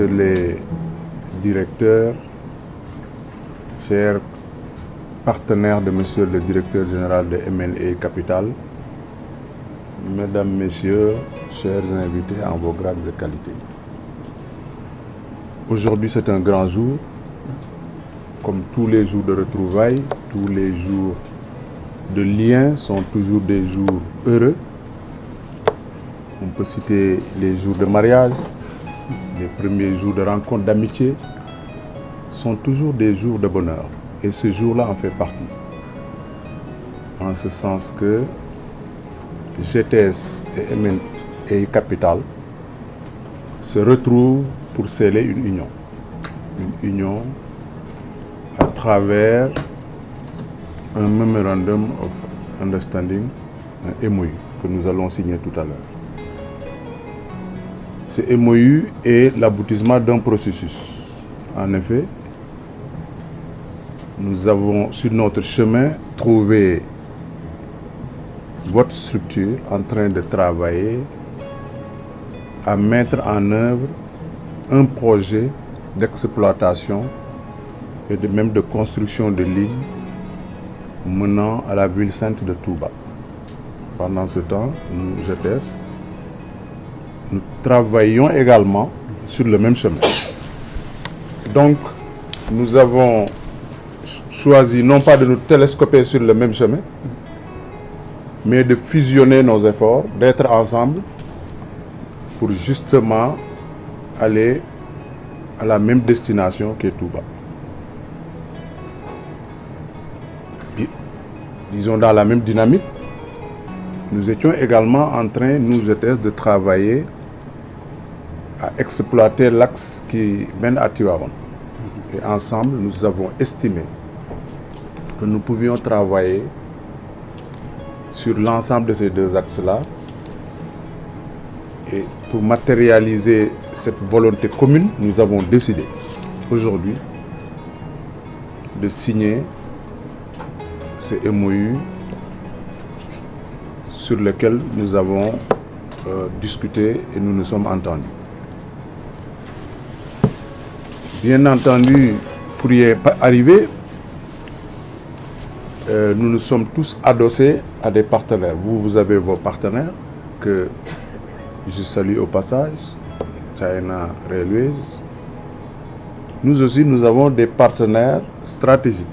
messieurs les directeurs, chers partenaires de monsieur le directeur général de MLA Capital, mesdames, messieurs, chers invités en vos grades et qualités. Aujourd'hui, c'est un grand jour. Comme tous les jours de retrouvailles, tous les jours de liens sont toujours des jours heureux. On peut citer les jours de mariage, les premiers jours de rencontre d'amitié, sont toujours des jours de bonheur. Et ce jour-là en fait partie. En ce sens que GTS et Capital se retrouvent pour sceller une union. Une union à travers un Memorandum of Understanding, un MOU, que nous allons signer tout à l'heure. Ce MOU est l'aboutissement d'un processus. En effet, nous avons sur notre chemin trouvé votre structure en train de travailler à mettre en œuvre un projet d'exploitation et même de construction de lignes menant à la ville sainte de Touba. Pendant ce temps, nous, GTS, nous travaillons également sur le même chemin. Donc, nous avons choisi non pas de nous télescoper sur le même chemin, mais de fusionner nos efforts, d'être ensemble pour justement aller à la même destination qu'est Touba. Disons dans la même dynamique, nous étions également en train, nous GTS, de travailler à exploiter l'axe qui mène à Tivaouane. Et ensemble, nous avons estimé que nous pouvions travailler sur l'ensemble de ces deux axes-là. Et pour matérialiser cette volonté commune, nous avons décidé aujourd'hui de signer ce MOU sur lequel nous avons discuté et nous nous sommes entendus. Bien entendu, pour y arriver, nous nous sommes tous adossés à des partenaires. Vous avez vos partenaires que je salue au passage, China Railways. Nous aussi, nous avons des partenaires stratégiques.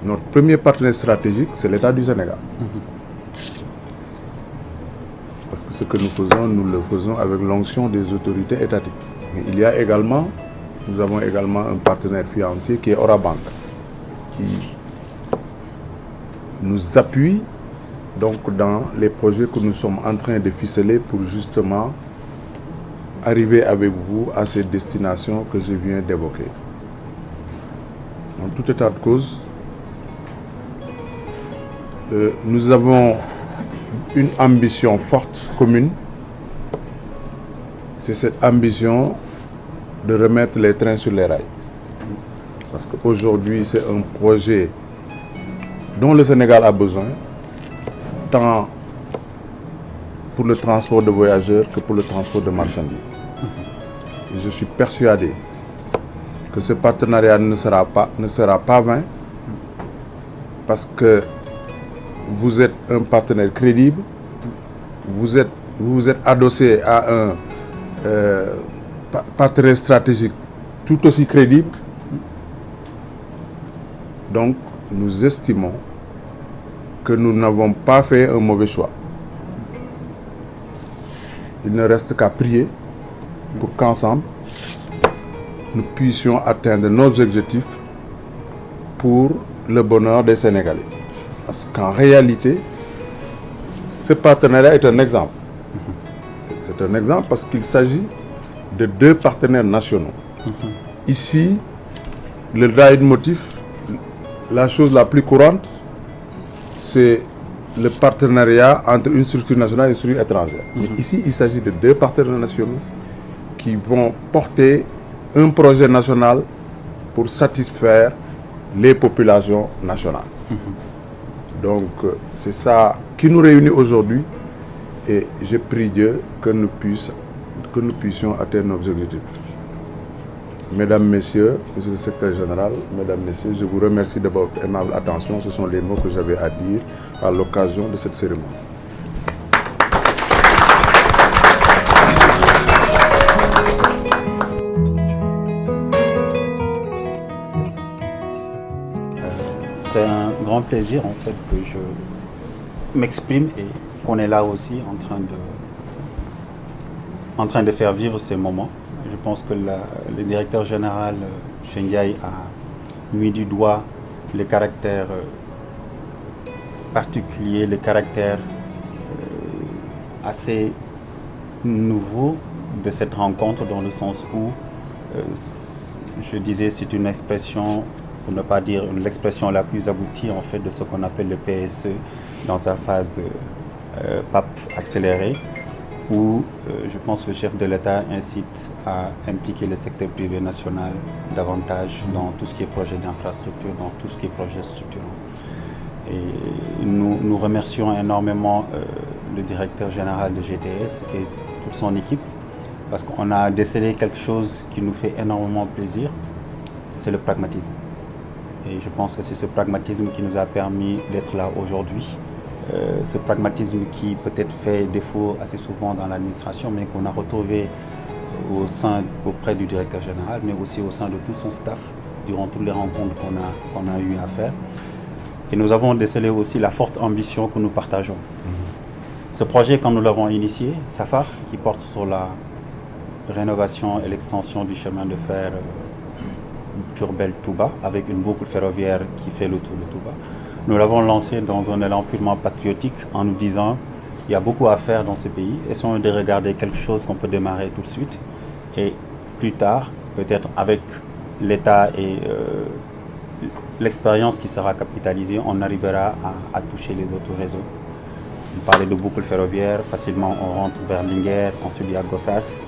Notre premier partenaire stratégique, c'est l'État du Sénégal. Parce que ce que nous faisons, nous le faisons avec l'onction des autorités étatiques. Mais il y a également, nous avons également un partenaire financier qui est Orabank, qui nous appuie donc dans les projets que nous sommes en train de ficeler pour justement arriver avec vous à ces destinations que je viens d'évoquer. En tout état de cause, nous avons une ambition forte commune. C'est cette ambition de remettre les trains sur les rails. Parce qu'aujourd'hui, c'est un projet dont le Sénégal a besoin, tant pour le transport de voyageurs que pour le transport de marchandises. Et je suis persuadé que ce partenariat ne sera pas vain, parce que vous êtes un partenaire crédible, vous êtes adossé à un partenaire stratégique tout aussi crédible. Donc, nous estimons que nous n'avons pas fait un mauvais choix. Il ne reste qu'à prier pour qu'ensemble, nous puissions atteindre nos objectifs pour le bonheur des Sénégalais. Parce qu'en réalité, ce partenariat est un exemple. C'est un exemple parce qu'il s'agit de deux partenaires nationaux. Ici, le leitmotiv, la chose la plus courante, c'est le partenariat entre une structure nationale et une structure étrangère. Mais ici, il s'agit de deux partenaires nationaux qui vont porter un projet national pour satisfaire les populations nationales. Donc, c'est ça qui nous réunit aujourd'hui et je prie Dieu que nous puissions atteindre nos objectifs. Mesdames, Messieurs, Monsieur le Secrétaire Général, Mesdames, Messieurs, je vous remercie de votre aimable attention. Ce sont les mots que j'avais à dire à l'occasion de cette cérémonie. C'est un grand plaisir en fait que je m'exprime et qu'on est là aussi en train de faire vivre ces moments. Je pense que le directeur général Ndiaye a mis du doigt le caractère particulier, le caractère assez nouveau de cette rencontre, dans le sens où je disais c'est une expression, pour ne pas dire l'expression la plus aboutie en fait de ce qu'on appelle le PSE dans sa phase PAP accélérée, où je pense que le chef de l'État incite à impliquer le secteur privé national davantage dans tout ce qui est projet d'infrastructure, dans tout ce qui est projet structurant. Et nous remercions énormément le directeur général de GTS et toute son équipe, parce qu'on a décelé quelque chose qui nous fait énormément plaisir, c'est le pragmatisme. Et je pense que c'est ce pragmatisme qui nous a permis d'être là aujourd'hui. Ce pragmatisme qui peut-être fait défaut assez souvent dans l'administration, mais qu'on a retrouvé auprès du directeur général, mais aussi au sein de tout son staff, durant toutes les rencontres qu'on a eu à faire. Et nous avons décelé aussi la forte ambition que nous partageons. Ce projet, quand nous l'avons initié, Safar, qui porte sur la rénovation et l'extension du chemin de fer Diourbel-Touba, avec une boucle ferroviaire qui fait le tour de Touba. Nous l'avons lancé dans un élan purement patriotique en nous disant il y a beaucoup à faire dans ce pays, essayons de regarder quelque chose qu'on peut démarrer tout de suite et plus tard, peut-être avec l'État et l'expérience qui sera capitalisée, on arrivera à toucher les autres réseaux. On parlait de boucle ferroviaire, facilement on rentre vers Linguère, ensuite il y a Gossas.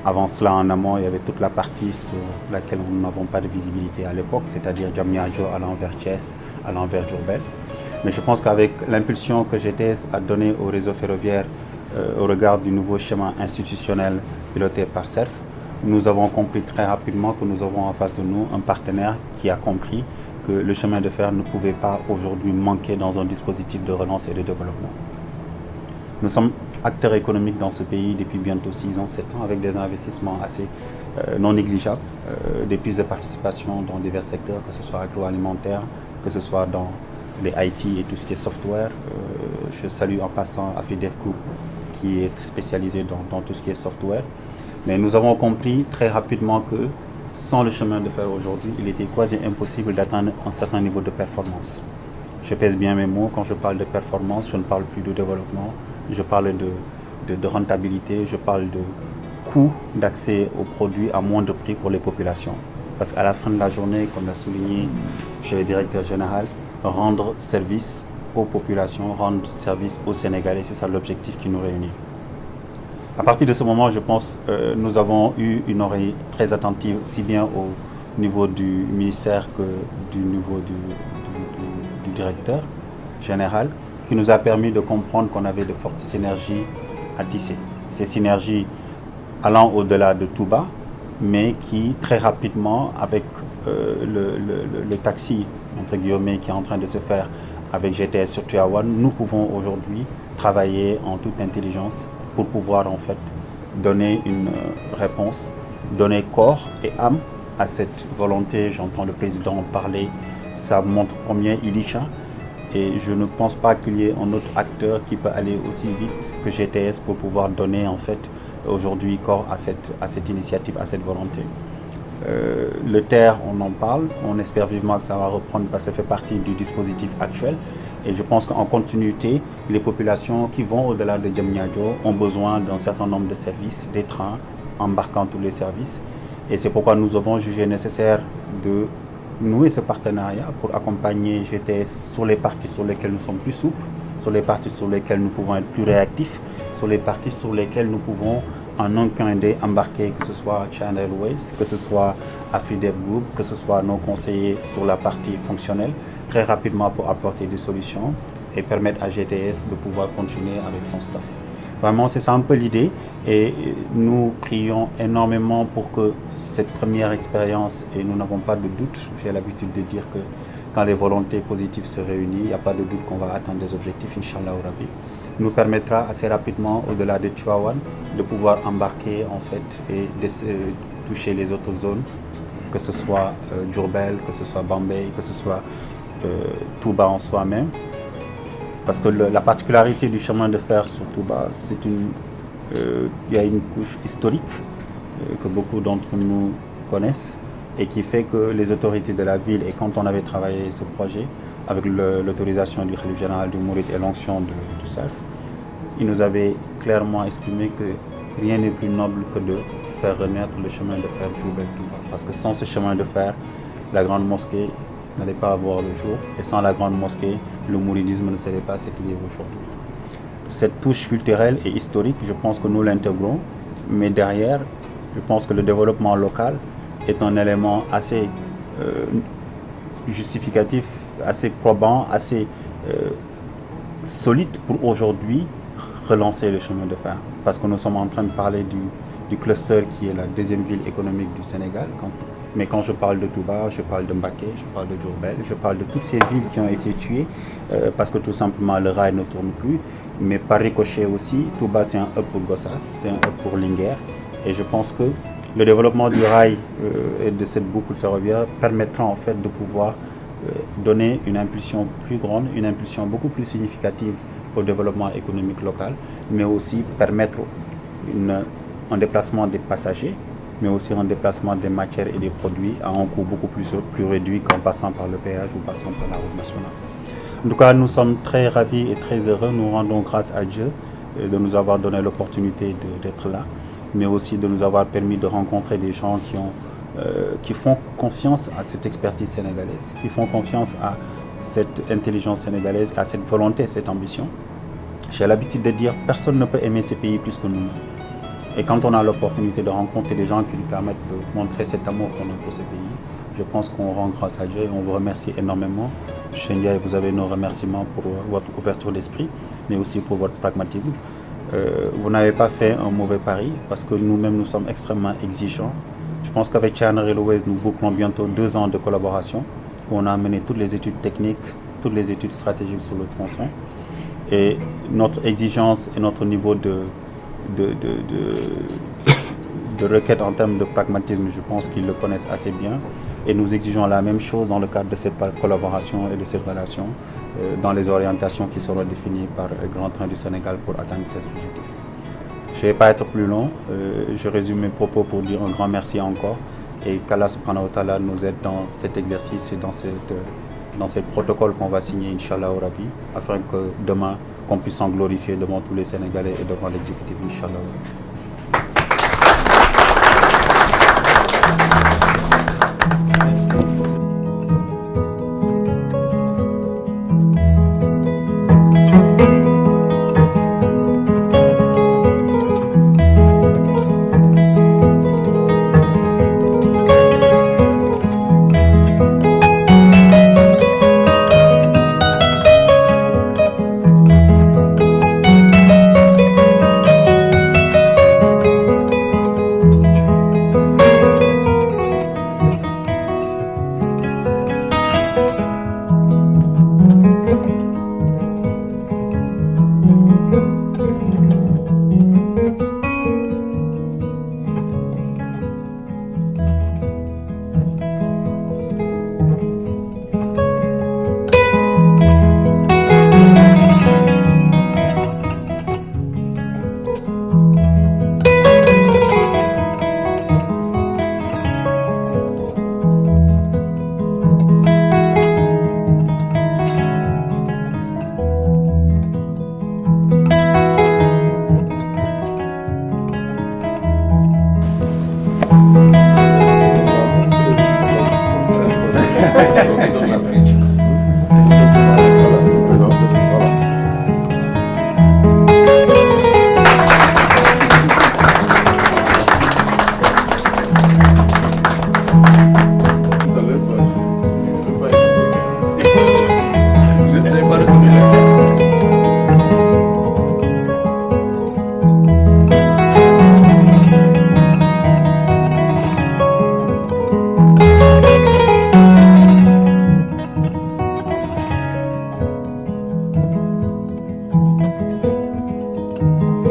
Avant cela, en amont, il y avait toute la partie sur laquelle nous n'avons pas de visibilité à l'époque, c'est-à-dire Diamniadio allant vers Thiès, allant vers Diourbel. Mais je pense qu'avec l'impulsion que GTS a donnée au réseau ferroviaire au regard du nouveau schéma institutionnel piloté par CERF, nous avons compris très rapidement que nous avons en face de nous un partenaire qui a compris que le chemin de fer ne pouvait pas aujourd'hui manquer dans un dispositif de relance et de développement. Nous sommes acteurs économiques dans ce pays depuis bientôt 6 ans, 7 ans, avec des investissements assez non négligeables, des pistes de participation dans divers secteurs, que ce soit agroalimentaire, que ce soit dans les IT et tout ce qui est software. Je salue en passant Afridev Group, qui est spécialisé dans tout ce qui est software. Mais nous avons compris très rapidement que sans le chemin de fer aujourd'hui, il était quasi impossible d'atteindre un certain niveau de performance. Je pèse bien mes mots, quand je parle de performance, je ne parle plus de développement, je parle de rentabilité, je parle de coût d'accès aux produits à moindre prix pour les populations. Parce qu'à la fin de la journée, comme l'a souligné chez le directeur général, rendre service aux populations, rendre service aux Sénégalais, c'est ça l'objectif qui nous réunit. À partir de ce moment, je pense nous avons eu une oreille très attentive, aussi bien au niveau du ministère que du niveau du directeur général, qui nous a permis de comprendre qu'on avait de fortes synergies à tisser. Ces synergies allant au-delà de Touba, mais qui très rapidement, avec le taxi, entre guillemets, qui est en train de se faire avec GTS sur Tivaouane, nous pouvons aujourd'hui travailler en toute intelligence pour pouvoir en fait donner une réponse, donner corps et âme à cette volonté. J'entends le président en parler, ça montre combien il y tient. Et je ne pense pas qu'il y ait un autre acteur qui peut aller aussi vite que GTS pour pouvoir donner en fait aujourd'hui corps à cette initiative, à cette volonté. Le TER, on en parle, on espère vivement que ça va reprendre parce que ça fait partie du dispositif actuel. Et je pense qu'en continuité, les populations qui vont au-delà de Diamniadio ont besoin d'un certain nombre de services, des trains embarquant tous les services. Et c'est pourquoi nous avons jugé nécessaire de nouer ce partenariat pour accompagner GTS sur les parties sur lesquelles nous sommes plus souples, sur les parties sur lesquelles nous pouvons être plus réactifs, sur les parties sur lesquelles nous pouvons en un clin d'œil embarquer, que ce soit China Airways, que ce soit Afridev Group, que ce soit nos conseillers sur la partie fonctionnelle, très rapidement pour apporter des solutions et permettre à GTS de pouvoir continuer avec son staff. Vraiment, c'est ça un peu l'idée. Et nous prions énormément pour que cette première expérience, et nous n'avons pas de doute, j'ai l'habitude de dire que quand les volontés positives se réunissent, il n'y a pas de doute qu'on va atteindre des objectifs, Inch'Allah au Rabbi, nous permettra assez rapidement, au-delà de Tivaouane, de pouvoir embarquer en fait et de toucher les autres zones, que ce soit Diourbel, que ce soit Bambey, que ce soit Touba en soi-même. Parce que la particularité du chemin de fer sur Touba, c'est il y a une couche historique que beaucoup d'entre nous connaissent et qui fait que les autorités de la ville, et quand on avait travaillé ce projet, avec l'autorisation du Khalif général du Mouride et l'onction du Salf, il nous avait clairement exprimé que rien n'est plus noble que de faire renaître le chemin de fer Diourbel-Touba. Parce que sans ce chemin de fer, la grande mosquée n'allait pas avoir le jour, et sans la grande mosquée, le mouridisme ne serait pas ce qu'il est aujourd'hui. Cette touche culturelle et historique, je pense que nous l'intégrons, mais derrière, je pense que le développement local est un élément assez justificatif, assez probant, assez solide pour aujourd'hui relancer le chemin de fer. Parce que nous sommes en train de parler du cluster qui est la deuxième ville économique du Sénégal. Mais quand je parle de Touba, je parle de Mbacké, je parle de Diourbel, je parle de toutes ces villes qui ont été tuées parce que tout simplement le rail ne tourne plus. Mais par ricochet aussi, Touba c'est un hub pour Gossas, c'est un hub pour Linguère. Et je pense que le développement du rail et de cette boucle ferroviaire permettra en fait de pouvoir donner une impulsion plus grande, une impulsion beaucoup plus significative au développement économique local, mais aussi permettre un déplacement des passagers, mais aussi un déplacement des matières et des produits à un coût beaucoup plus réduit qu'en passant par le péage ou passant par la route nationale. En tout cas, nous sommes très ravis et très heureux. Nous rendons grâce à Dieu de nous avoir donné l'opportunité d'être là, mais aussi de nous avoir permis de rencontrer des gens qui font confiance à cette expertise sénégalaise, qui font confiance à cette intelligence sénégalaise, à cette volonté, cette ambition. J'ai l'habitude de dire personne ne peut aimer ces pays plus que nous. Et quand on a l'opportunité de rencontrer des gens qui nous permettent de montrer cet amour qu'on a pour ces pays, je pense qu'on rend grâce à Dieu et on vous remercie énormément. M. Ndiaye, vous avez nos remerciements pour votre ouverture d'esprit, mais aussi pour votre pragmatisme. Vous n'avez pas fait un mauvais pari parce que nous-mêmes, nous sommes extrêmement exigeants. Je pense qu'avec China Railways, nous bouclons bientôt 2 ans de collaboration où on a mené toutes les études techniques, toutes les études stratégiques sur le tronçon. Et notre exigence et notre niveau de requête en termes de pragmatisme, je pense qu'ils le connaissent assez bien. Et nous exigeons la même chose dans le cadre de cette collaboration et de cette relation dans les orientations qui seront définies par le Grand Train du Sénégal pour atteindre cet objectif. Je ne vais pas être plus long, je résume mes propos pour dire un grand merci encore et qu'Allah subhanahu wa ta'ala nous aide dans cet exercice et dans ce protocole qu'on va signer, Inch'Allah au Rabbi, afin que demain, qu'on puisse s'en glorifier devant tous les Sénégalais et devant l'exécutif, Inch'Allah.